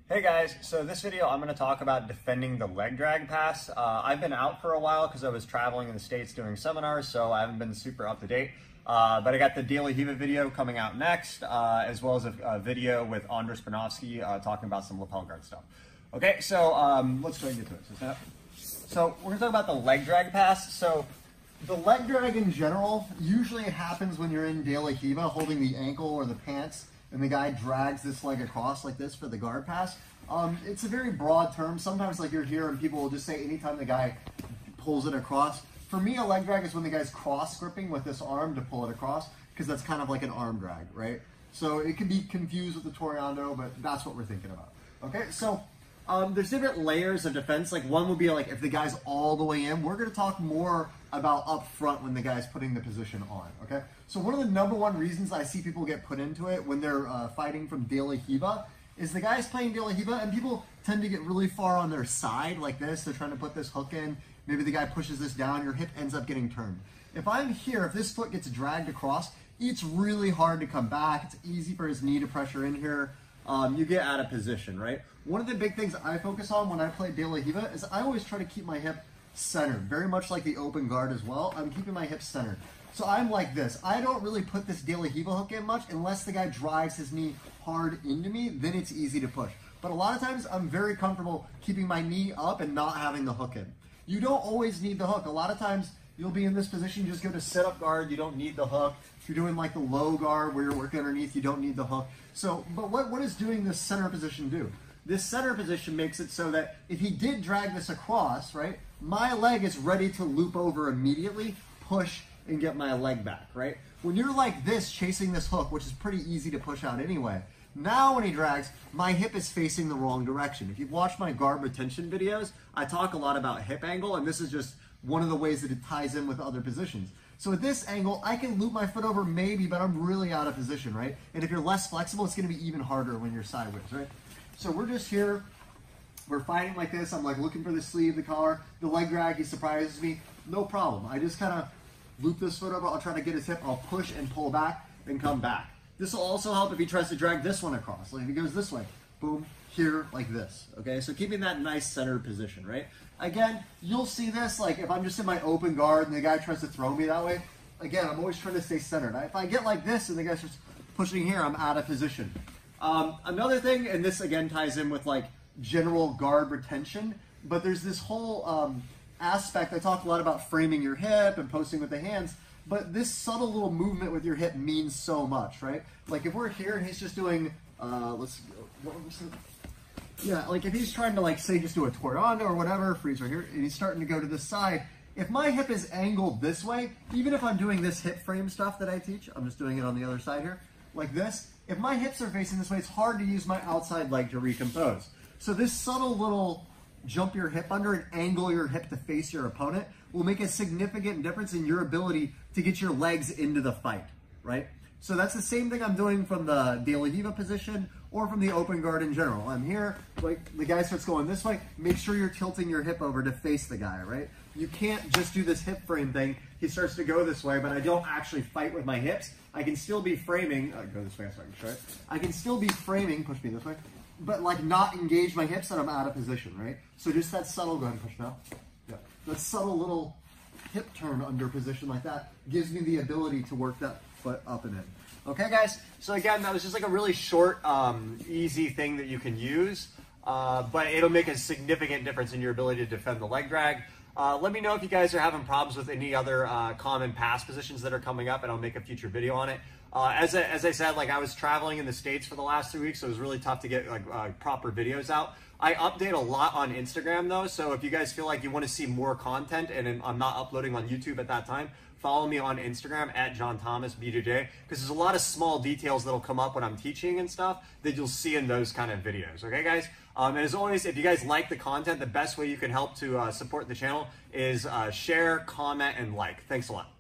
Hey guys, so this video I'm going to talk about defending the leg drag pass. I've been out for a while because I was traveling in the States doing seminars, so I haven't been super up to date. But I got the Daily Hiva video coming out next, as well as a video with Andres Panovsky talking about some lapel guard stuff. Okay, so let's go and get to it. So we're going to talk about the leg drag pass. So the leg drag in general, usually it happens when you're in Daily Hiva holding the ankle or the pants, and the guy drags this leg across like this for the guard pass. It's a very broad term. Sometimes like you're here and people will just say anytime the guy pulls it across. For me, a leg drag is when the guy's cross gripping with this arm to pull it across, because that's kind of like an arm drag, right? So it can be confused with the Toreando, but that's what we're thinking about. Okay, so there's different layers of defense. Like one would be like if the guy's all the way in. We're going to talk more about up front when the guy's putting the position on, okay? So one of the #1 reasons I see people get put into it when they're fighting from Daily Hiva is the guy's playing Daily Hiva and people tend to get really far on their side like this. They're trying to put this hook in. Maybe the guy pushes this down, your hip ends up getting turned. If I'm here, if this foot gets dragged across, it's really hard to come back. It's easy for his knee to pressure in here. You get out of position, right? One of the big things I focus on when I play Daily Hiva is I always try to keep my hip centered, very much like the open guard as well. I'm keeping my hips centered. So I'm like this. I don't really put this Daily Hiva hook in much unless the guy drives his knee hard into me, then it's easy to push. But a lot of times I'm very comfortable keeping my knee up and not having the hook in. You don't always need the hook. A lot of times you'll be in this position, you just go to sit up guard, you don't need the hook. If you're doing like the low guard where you're working underneath, you don't need the hook. So, but what is doing this center position do? This center position makes it so that if he did drag this across, right, my leg is ready to loop over immediately, push, and get my leg back, right? When you're like this, chasing this hook, which is pretty easy to push out anyway, now when he drags, my hip is facing the wrong direction. If you've watched my guard retention videos, I talk a lot about hip angle, and this is just one of the ways that it ties in with other positions. So at this angle, I can loop my foot over maybe, but I'm really out of position, right? And if you're less flexible, it's gonna be even harder when you're sideways, right? So we're just here, we're fighting like this. I'm like looking for the sleeve, the collar, the leg drag, he surprises me, no problem. I just kind of loop this foot over, I'll try to get his hip, I'll push and pull back, then come back. This will also help if he tries to drag this one across. Like if he goes this way, boom, here, like this, okay? So keeping that nice centered position, right? Again, you'll see this, like if I'm just in my open guard and the guy tries to throw me that way, again, I'm always trying to stay centered. If I get like this and the guy's just pushing here, I'm out of position. Another thing, and this again ties in with like general guard retention, but there's this whole aspect, I talk a lot about framing your hip and posting with the hands, but this subtle little movement with your hip means so much, right? Like if we're here and he's just doing, like if he's trying to like say just do a Toreando or whatever, freeze right here, and he's starting to go to this side, if my hip is angled this way, even if I'm doing this hip frame stuff that I teach, I'm just doing it on the other side here, like this, if my hips are facing this way, it's hard to use my outside leg to recompose. So this subtle little jump your hip under and angle your hip to face your opponent will make a significant difference in your ability to get your legs into the fight, right? So that's the same thing I'm doing from the Daily Hiva position or from the open guard in general. I'm here, like the guy starts going this way, make sure you're tilting your hip over to face the guy, right? You can't just do this hip frame thing. He starts to go this way, but I don't actually fight with my hips. I can still be framing, go this way so I can show it. I can still be framing, push me this way, but like not engage my hips and I'm out of position, right? So just that subtle, go ahead and push now. Yeah. That subtle little hip turn under position like that gives me the ability to work that foot up and in. Okay guys, so again, that was just like a really short, easy thing that you can use, but it'll make a significant difference in your ability to defend the leg drag. Let me know if you guys are having problems with any other common pass positions that are coming up, and I'll make a future video on it. As I said, like I was traveling in the States for the last 2 weeks, so it was really tough to get like proper videos out. I update a lot on Instagram though, so if you guys feel like you want to see more content and I'm not uploading on YouTube at that time, follow me on Instagram at Jon Thomas BJJ, because there's a lot of small details that'll come up when I'm teaching and stuff that you'll see in those kind of videos. Okay guys? And as always, if you guys like the content, the best way you can help to support the channel is share, comment, and like. Thanks a lot.